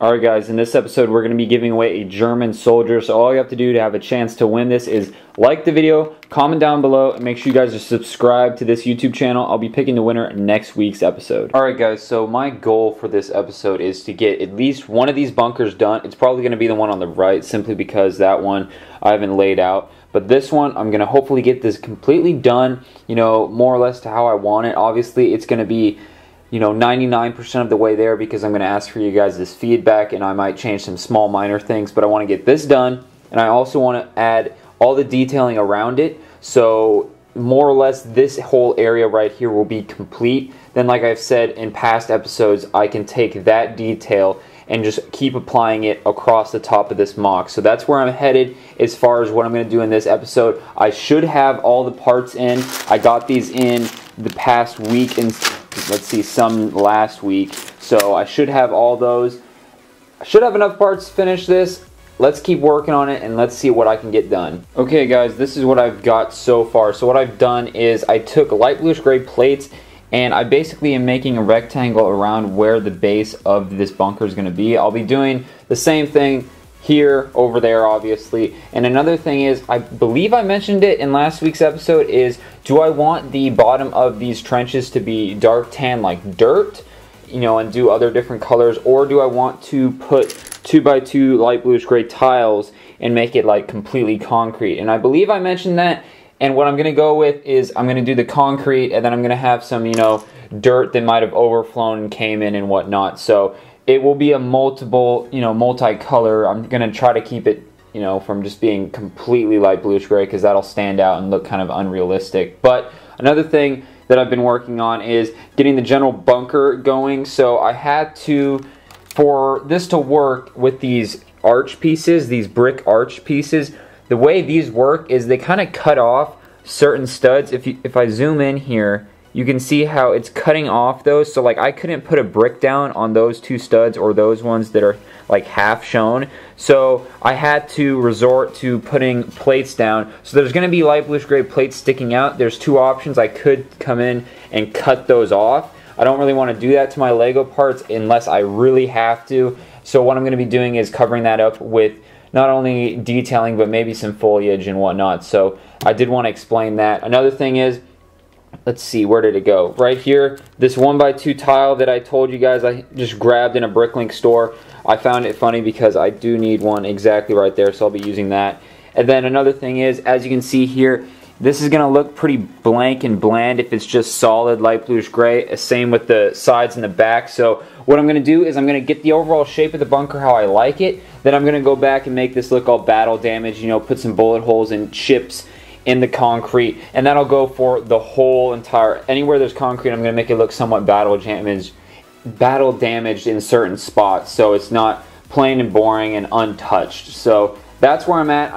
Alright guys, in this episode we're going to be giving away a German soldier, so all you have to do to have a chance to win this is like the video, comment down below, and make sure you guys are subscribed to this YouTube channel. I'll be picking the winner in next week's episode. Alright guys, so my goal for this episode is to get at least one of these bunkers done. It's probably going to be the one on the right, simply because that one I haven't laid out. But this one, I'm going to hopefully get this completely done, you know, more or less to how I want it. Obviously, it's going to be 99% of the way there because I'm going to ask for you guys this feedback, and I might change some small minor things, but I want to get this done, and I also want to add all the detailing around it, so more or less this whole area right here will be complete. Then, like I've said in past episodes, I can take that detail and just keep applying it across the top of this MOC. So that's where I'm headed as far as what I'm going to do in this episode. I should have all the parts in. I got these in the past week, and let's see, some last week. So I should have all those. I should have enough parts to finish this. Let's keep working on it and let's see what I can get done. Okay guys, this is what I've got so far. So what I've done is I took light bluish gray plates, and I basically am making a rectangle around where the base of this bunker is going to be. I'll be doing the same thing here, over there, obviously. And another thing is, I believe I mentioned it in last week's episode, is do I want the bottom of these trenches to be dark tan like dirt, and do other different colors, or do I want to put 2x2 light bluish gray tiles and make it like completely concrete? And I believe I mentioned that. And what I'm going to go with is I'm going to do the concrete, and then I'm going to have some, dirt that might have overflown and came in and whatnot. So it will be a multicolor. I'm going to try to keep it, from just being completely light bluish gray, because that'll stand out and look kind of unrealistic. But another thing that I've been working on is getting the general bunker going. So I had to, for this to work with these arch pieces, these brick arch pieces, the way these work is they kind of cut off certain studs. If I zoom in here, you can see how it's cutting off those. So like I couldn't put a brick down on those two studs or those ones that are like half shown. So I had to resort to putting plates down. So there's going to be light bluish gray plates sticking out. There's two options. I could come in and cut those off. I don't really want to do that to my Lego parts unless I really have to. So what I'm going to be doing is covering that up with not only detailing, but maybe some foliage and whatnot. So I did want to explain that. Another thing is, let's see, where did it go? Right here, this 1x2 tile that I told you guys I just grabbed in a Bricklink store. I found it funny because I do need one exactly right there, so I'll be using that. And then another thing is, as you can see here, this is going to look pretty blank and bland if it's just solid light bluish gray. Same with the sides and the back. So what I'm going to do is I'm going to get the overall shape of the bunker how I like it. Then I'm going to go back and make this look all battle damaged, put some bullet holes and chips in the concrete. And that'll go for the whole entire, anywhere there's concrete, I'm going to make it look somewhat battle damaged in certain spots. So it's not plain and boring and untouched. So that's where I'm at.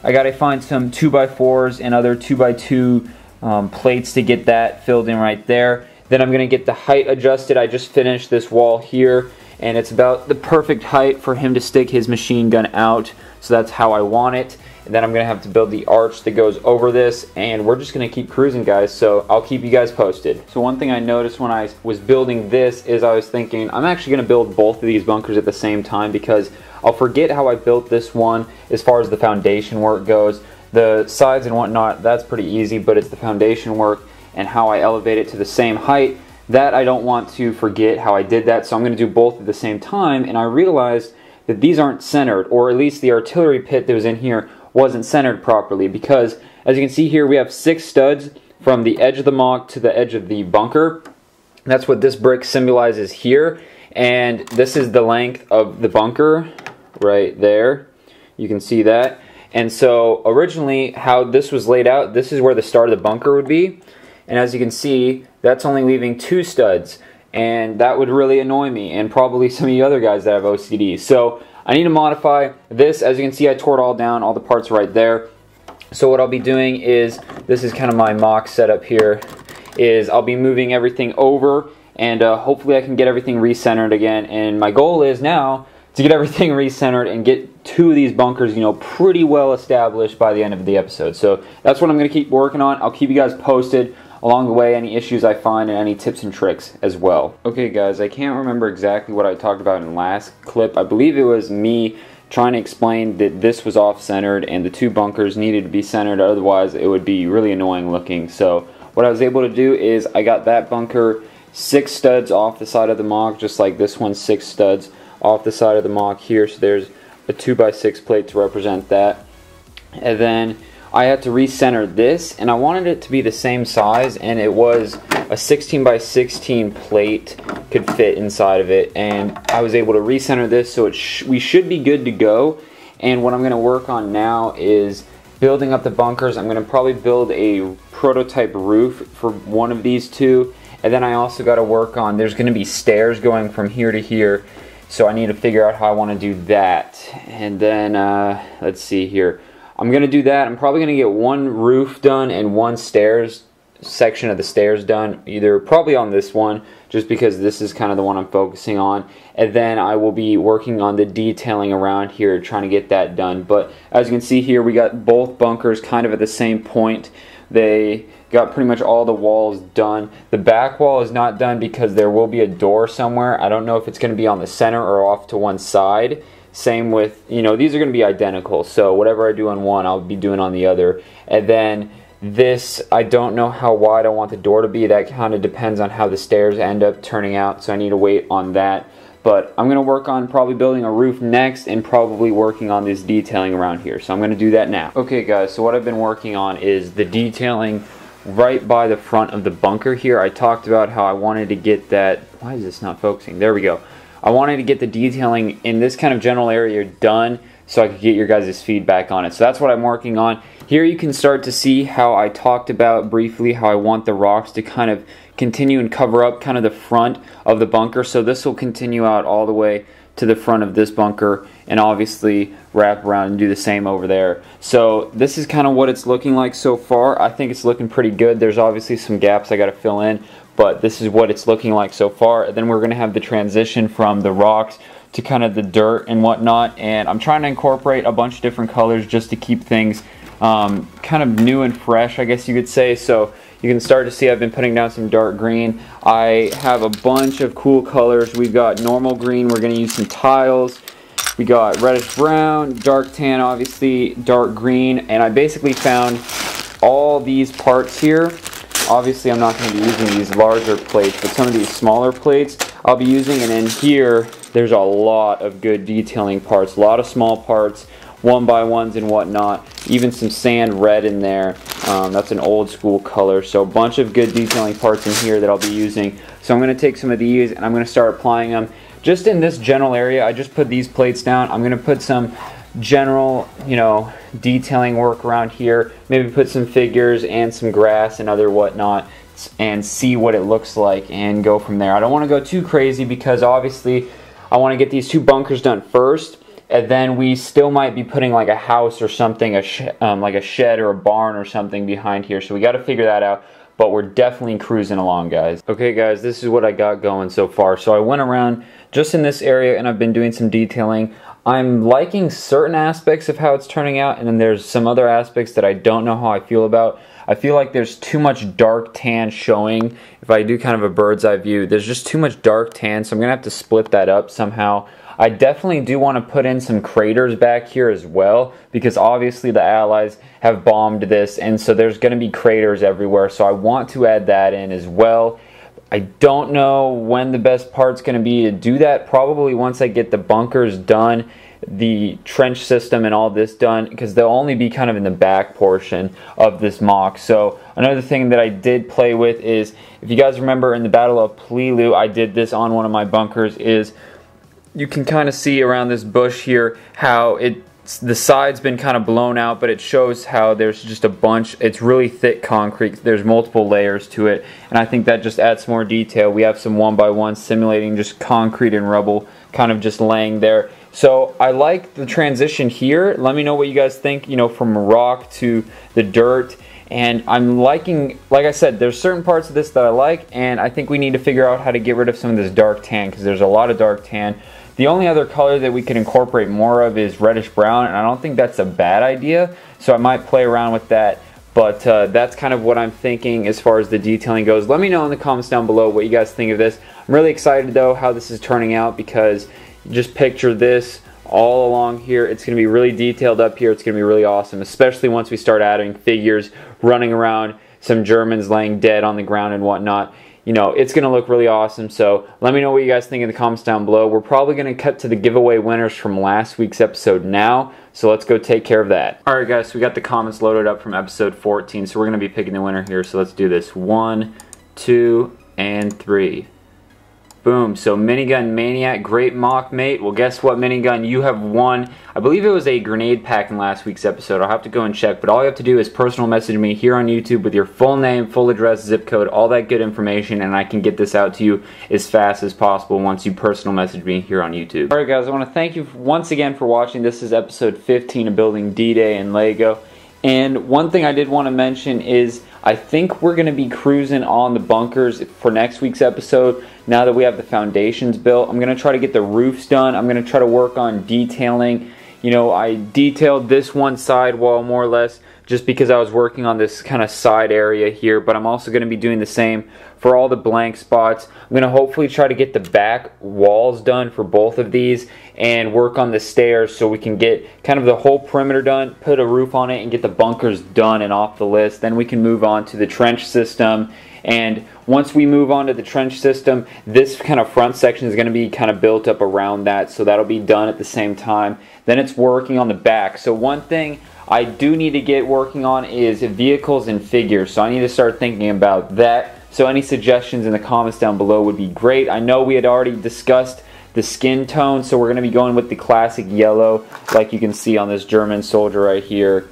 I got to find some 2x4s and other 2x2 plates to get that filled in right there. Then I'm going to get the height adjusted. I just finished this wall here, and it's about the perfect height for him to stick his machine gun out. So that's how I want it. And then I'm going to have to build the arch that goes over this, and we're just going to keep cruising, guys. So I'll keep you guys posted. So one thing I noticed when I was building this is I was thinking I'm actually going to build both of these bunkers at the same time, because I'll forget how I built this one as far as the foundation work goes. The sides and whatnot, that's pretty easy, but it's the foundation work and how I elevate it to the same height that I don't want to forget how I did that. So I'm going to do both at the same time, and I realized that these aren't centered, or at least the artillery pit that was in here wasn't centered properly, because as you can see here, we have 6 studs from the edge of the MOC to the edge of the bunker. That's what this brick symbolizes here, and this is the length of the bunker right there. You can see that. And so originally how this was laid out, this is where the start of the bunker would be, and as you can see, that's only leaving 2 studs, and that would really annoy me and probably some of you other guys that have OCD. So I need to modify this. As you can see, I tore it all down, all the parts right there. So what I'll be doing is, this is kind of my MOC setup here, is I'll be moving everything over, and hopefully I can get everything recentered again. And my goal is now to get everything recentered and get 2 of these bunkers, pretty well established by the end of the episode. So that's what I'm going to keep working on. I'll keep you guys posted along the way, any issues I find, and any tips and tricks as well. Okay guys, I can't remember exactly what I talked about in the last clip. I believe it was me trying to explain that this was off-centered and the two bunkers needed to be centered, otherwise it would be really annoying looking. So what I was able to do is I got that bunker 6 studs off the side of the MOC, just like this one, 6 studs off the side of the MOC here. So there's a 2x6 plate to represent that. And then I had to recenter this, and I wanted it to be the same size, and it was a 16x16 plate could fit inside of it, and I was able to recenter this, so we should be good to go. And what I'm going to work on now is building up the bunkers. I'm going to probably build a prototype roof for one of these two. And then I also got to work on, there's going to be stairs going from here to here, so I need to figure out how I want to do that. And then, let's see here. I'm going to do that. I'm probably going to get one roof done and one section of the stairs done, probably on this one, just because this is kind of the one I'm focusing on. And then I will be working on the detailing around here, trying to get that done. But as you can see here, we got both bunkers kind of at the same point. They got pretty much all the walls done. The back wall is not done because there will be a door somewhere. I don't know if it's going to be on the center or off to one side. Same with, these are going to be identical. So whatever I do on one, I'll be doing on the other. And then this, I don't know how wide I want the door to be. That kind of depends on how the stairs end up turning out. So I need to wait on that. But I'm going to work on probably building a roof next and probably working on this detailing around here. So I'm going to do that now. Okay guys, so what I've been working on is the detailing right by the front of the bunker here. I talked about how I wanted to get that, why is this not focusing? There we go. I wanted to get the detailing in this kind of general area done so I could get your guys' feedback on it. So that's what I'm working on. Here you can start to see how I talked about briefly how I want the rocks to kind of continue and cover up kind of the front of the bunker. So this will continue out all the way to the front of this bunker and obviously wrap around and do the same over there. So this is kind of what it's looking like so far. I think it's looking pretty good. There's obviously some gaps I got to fill in, but this is what it's looking like so far. And then we're going to have the transition from the rocks to kind of the dirt and whatnot, and I'm trying to incorporate a bunch of different colors just to keep things kind of new and fresh, I guess you could say. So you can start to see I've been putting down some dark green. I have a bunch of cool colors. We've got normal green, we're going to use some tiles. We got reddish brown, dark tan, obviously, dark green, and I basically found all these parts here. Obviously I'm not going to be using these larger plates, but some of these smaller plates I'll be using, and in here there's a lot of good detailing parts, a lot of small parts, 1x1s and whatnot, even some sand red in there. That's an old school color, so a bunch of good detailing parts in here that I'll be using. So I'm going to take some of these and I'm going to start applying them just in this general area. I just put these plates down. I'm going to put some general, detailing work around here, maybe put some figures and some grass and other whatnot, and see what it looks like and go from there. I don't want to go too crazy because obviously I want to get these two bunkers done first, and then we still might be putting like a house or something, like a shed or a barn or something behind here. So we got to figure that out, but we're definitely cruising along, guys. Okay guys, this is what I got going so far. So I went around just in this area and I've been doing some detailing. I'm liking certain aspects of how it's turning out, and then there's some other aspects that I don't know how I feel about. I feel like there's too much dark tan showing. If I do kind of a bird's eye view, there's just too much dark tan, so I'm going to have to split that up somehow. I definitely do want to put in some craters back here as well, because obviously the Allies have bombed this, and so there's going to be craters everywhere, so I want to add that in as well. I don't know when the best part's going to be to do that. Probably once I get the bunkers done, the trench system and all this done, because they'll only be kind of in the back portion of this MOC. So another thing that I did play with is, if you guys remember in the Battle of Peleliu, I did this on one of my bunkers, is you can kind of see around this bush here how the side's been kind of blown out, but it shows how there's just a bunch. It's really thick concrete. There's multiple layers to it, and I think that just adds more detail. We have some 1x1 simulating just concrete and rubble kind of just laying there. So I like the transition here. Let me know what you guys think, from rock to the dirt. And I'm liking, like I said, there's certain parts of this that I like, and I think we need to figure out how to get rid of some of this dark tan, because there's a lot of dark tan. The only other color that we can incorporate more of is reddish brown, and I don't think that's a bad idea, so I might play around with that. But that's kind of what I'm thinking as far as the detailing goes. Let me know in the comments down below what you guys think of this. I'm really excited though how this is turning out, because just picture this all along here. It's going to be really detailed up here. It's going to be really awesome, especially once we start adding figures running around, some Germans laying dead on the ground and whatnot. You know, it's going to look really awesome. So let me know what you guys think in the comments down below. We're probably going to cut to the giveaway winners from last week's episode now. So let's go take care of that. Alright guys, so we got the comments loaded up from episode 14. So we're going to be picking the winner here. So let's do this. 1, 2, and 3. Boom. So Minigun Maniac, great mock, mate. Well, guess what, Minigun? You have won. I believe it was a grenade pack in last week's episode. I'll have to go and check. But all you have to do is personal message me here on YouTube with your full name, full address, zip code, all that good information, and I can get this out to you as fast as possible once you personal message me here on YouTube. Alright guys, I want to thank you once again for watching. This is episode 15 of Building D-Day in LEGO. And one thing I did want to mention is I think we're going to be cruising on the bunkers for next week's episode. Now that we have the foundations built, I'm going to try to get the roofs done. I'm going to try to work on detailing. You know, I detailed this one side wall more or less just because I was working on this kind of side area here, but I'm also going to be doing the same for all the blank spots. I'm going to hopefully try to get the back walls done for both of these and work on the stairs so we can get kind of the whole perimeter done, put a roof on it, and get the bunkers done and off the list. Then we can move on to the trench system. And once we move on to the trench system, this kind of front section is going to be kind of built up around that, so that'll be done at the same time. Then it's working on the back. So one thing I do need to get working on is vehicles and figures, so I need to start thinking about that. So any suggestions in the comments down below would be great. I know we had already discussed the skin tone, so we're going to be going with the classic yellow, like you can see on this German soldier right here.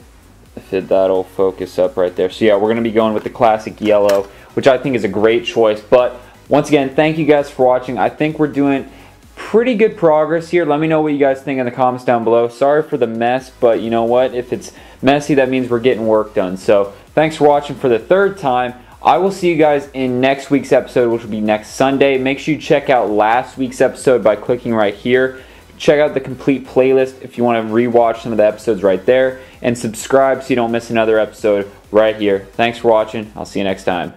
If that'll focus up right there. So yeah, we're going to be going with the classic yellow, which I think is a great choice. But once again, thank you guys for watching. I think we're doing pretty good progress here. Let me know what you guys think in the comments down below. Sorry for the mess, but you know what? If it's messy, that means we're getting work done. So thanks for watching for the third time. I will see you guys in next week's episode, which will be next Sunday. Make sure you check out last week's episode by clicking right here. Check out the complete playlist if you want to rewatch some of the episodes right there. And subscribe so you don't miss another episode right here. Thanks for watching. I'll see you next time.